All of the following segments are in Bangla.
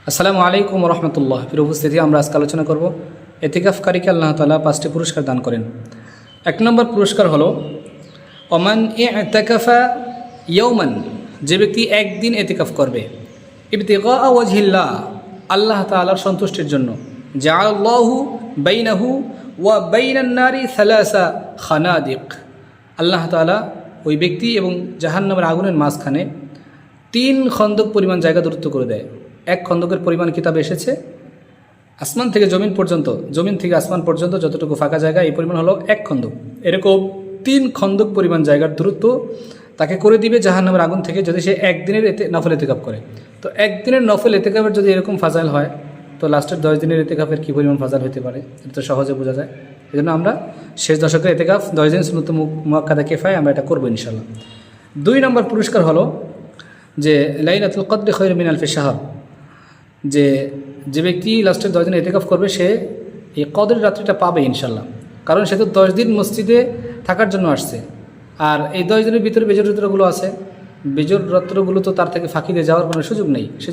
আসসালামু আলাইকুম রহমতুল্লাহ। প্রিয় উপস্থিতি, আমরা আজকে আলোচনা করব এতিকাফকারীকে আল্লাহ তাআলা 5টি পুরস্কার দান করেন। 1 নম্বর পুরস্কার হলো ওমান ইতাকাফা ইয়াওমান, যে ব্যক্তি একদিন এতিকাফ করবে ইবতিগা ওয়াজহিল্লাহ, আল্লাহ তাআলার সন্তুষ্টির জন্য, জাআলাল্লাহু বাইনাহু ওয়া বাইনান নারি সালাসা খানাদিক, আল্লাহ তাআলা ওই ব্যক্তি এবং জাহান্নামের আগুনের মাঝখানে 3 খন্দক পরিমাণ জায়গা দূরত্ব করে দেয়। 1 খন্দকের পরিমাণ কিতাবে এসেছে আসমান থেকে জমিন পর্যন্ত, জমিন থেকে আসমান পর্যন্ত যতটুকু ফাঁকা জায়গা, এই পরিমাণ হলো 1 খন্দক। এরকম 3 খন্দক পরিমাণ জায়গার দূরত্ব তাকে করে দিবে জাহান্নামের আগুন থেকে, যদি সে একদিনের নফল এতেকাফ করে। তো একদিনের নফল এতেকাফের যদি এরকম ফাজাইল হয়, তো লাস্টের 10 দিনের এতেকাফের কী পরিমাণ ফাজাইল হতে পারে, এটা তো সহজে বোঝা যায়। এই জন্য আমরা শেষ দশকের এতেকাফ 10 দিন সুন্নত মুআক্কাদা কিফায়া আমরা এটা করবো ইনশাল্লাহ। 2 নম্বর পুরস্কার হলো যে লাইলাতুল কদর খায়রুম মিন আলফি শাহর, যে ব্যক্তি লাস্টের 10 দিন এতেকাফ করবে সে এই কদরের রাত্রিটা পাবে ইনশাল্লাহ। কারণ সে তো 10 দিন মসজিদে থাকার জন্য আসছে, আর এই 10 দিনের ভিতরে বেজর রাত্রগুলো আছে, বেজর রাত্রগুলো তো তার থেকে ফাঁকি দিয়ে যাওয়ার কোনো সুযোগ নেই। সে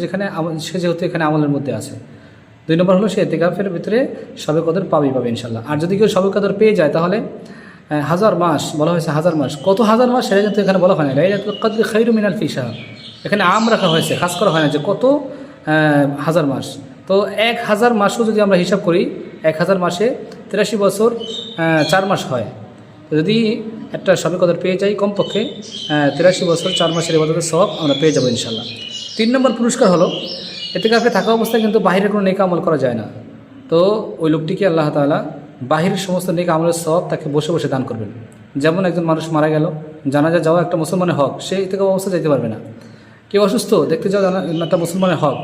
যেহেতু এখানে আমলের মধ্যে আছে। 2 নম্বর হলো সে এতেকাফের ভিতরে শবে কদর পাবে ইনশাল্লাহ। আর যদি কেউ শবে কদর পেয়ে যায় তাহলে 1000 মাস, বলা হয়েছে 1000 মাস, কত 1000 মাস সেটা কিন্তু এখানে বলা হয় না। লাইলাতুল কদর খায়রুম মিন আলফি শাহর, এখানে আম রাখা হয়েছে, খাস করা হয় না যে কত 1000 মাস। তো 1000 মাসও যদি আমরা হিসাব করি, 1000 মাসে 83 বছর 4 মাস হয়। তো যদি একটা শবে কদর পেয়ে যাই, কমপক্ষে 83 বছর 4 মাসের ইবাদতের সওয়াব আমরা পেয়ে যাবো ইনশাল্লাহ। 3 নম্বর পুরস্কার হলো এতেকাফে থাকা অবস্থায় কিন্তু বাহিরের কোনো নেক আমল করা যায় না। তো ওই লোকটিকে আল্লাহ তাআলা বাহিরের সমস্ত নেক আমলের সওয়াব তাকে বসে বসে দান করবেন। যেমন একজন মানুষ মারা গেল, জানাজা যাওয়া একটা মুসলমানের হক, সে এতেকাফ অবস্থা যেতে পারবে না। কেউ অসুস্থ, দেখতে যাওয়া একটা মুসলমানের হক,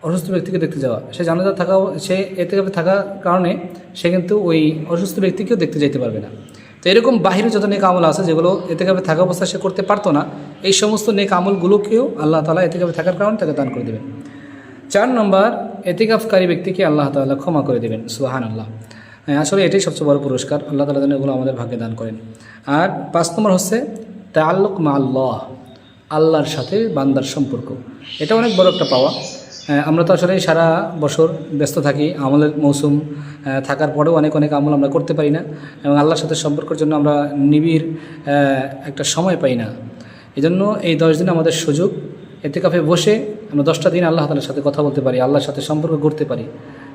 অসুস্থ ব্যক্তিকে দেখতে যাওয়া, সে জানাজা থাকা, সে এতেকাফে থাকার কারণে সে কিন্তু ওই অসুস্থ ব্যক্তিকেও দেখতে যেতে পারবে না। তো এরকম বাহিরে যত নেক আমল আছে যেগুলো এতেকাফে থাকা অবস্থায় সে করতে পারতো না, এই সমস্ত নেক আমলগুলোকেও আল্লাহ তাআলা এতেকাফে থাকার কারণে তাকে দান করে দেবেন। 4 নম্বর, এতেকাফকারী ব্যক্তিকে আল্লাহ তাআলা ক্ষমা করে দেবেন। সুবহানাল্লাহ। আসলে এটাই সবচেয়ে বড় পুরস্কার, আল্লাহ তাআলা যেন এগুলো আমাদের ভাগ্যে দান করেন। আর 5 নম্বর হচ্ছে তাআল্লুক মা আল্লাহ, আল্লাহর সাথে বান্দার সম্পর্ক। এটা অনেক বড় একটা পাওয়া। আমরা তো আসলে সারা বছর ব্যস্ত থাকি, আমলের মৌসুম থাকার পরেও অনেক আমল আমরা করতে পারি না, এবং আল্লাহর সাথে সম্পর্কের জন্য আমরা নিবিড় একটা সময় পাই না। এই জন্য এই 10 দিন আমাদের সুযোগ, এতেকাফে বসে আমরা 10টা দিন আল্লাহ তাআলার সাথে কথা বলতে পারি, আল্লাহর সাথে সম্পর্ক করতে পারি।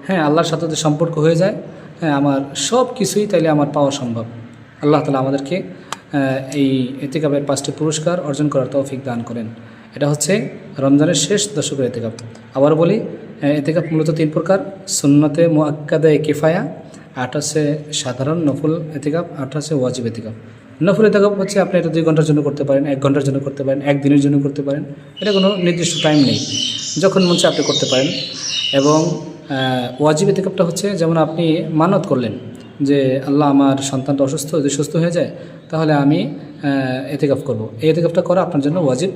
হ্যাঁ, আল্লাহর সাথে যদি সম্পর্ক হয়ে যায়, হ্যাঁ, আমার সব কিছুই তাইলে আমার পাওয়া সম্ভব। আল্লাহ তাআলা আমাদেরকে এই এতেকাফের 5টি পুরস্কার অর্জন করার তৌফিক দান করেন। এটা হচ্ছে রমজানের শেষ দশকের এতেকাফ। আবার বলি, এতেকাফ মূলত 3 প্রকার: সুন্নতে মুআক্কাদা কিফায়া, 8 হচ্ছে সাধারণ নফল এতেকাফ, 8 হচ্ছে ওয়াজিব এতেকাফ। নফল এতেকাফ হচ্ছে আপনি এটা 2 ঘন্টার জন্য করতে পারেন, 1 ঘন্টার জন্য করতে পারেন, 1 দিনের জন্য করতে পারেন, এটা কোনো নির্দিষ্ট টাইম নেই, যখন মন চায় আপনি করতে পারেন। এবং ওয়াজিব এতেকাফটা হচ্ছে যেমন আপনি মানত করলেন যে আল্লাহ আমার সন্তানটা অসুস্থ, যদি সুস্থ হয়ে যায় তাহলে আমি এতেকাফ করব, এই এতেকাফটা করা আপনার জন্য ওয়াজিব।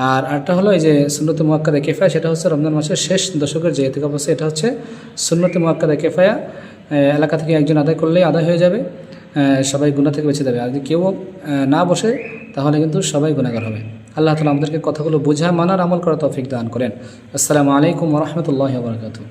আর আরেকটা হলো এই যে সুন্নতে মুআক্কাদা কিফায়া, সেটা হচ্ছে রমজান মাসের শেষ দশকের যে এতেকাফ আছে, এটা হচ্ছে সুন্নতে মুআক্কাদা কিফায়া। এলাকা থেকে একজন আদায় করলেই আদায় হয়ে যাবে, সবাই গুনাহ থেকে বেঁচে যাবে। আর যদি কেউ না বসে তাহলে কিন্তু সবাই গুনাহগার হবে। আল্লাহ তাআলা আমাদেরকে কথাগুলো বোঝা, মানার, আমল করার তৌফিক দান করেন। আসসালামু আলাইকুম ওয়া রাহমাতুল্লাহি ওয়া বারাকাতুহু।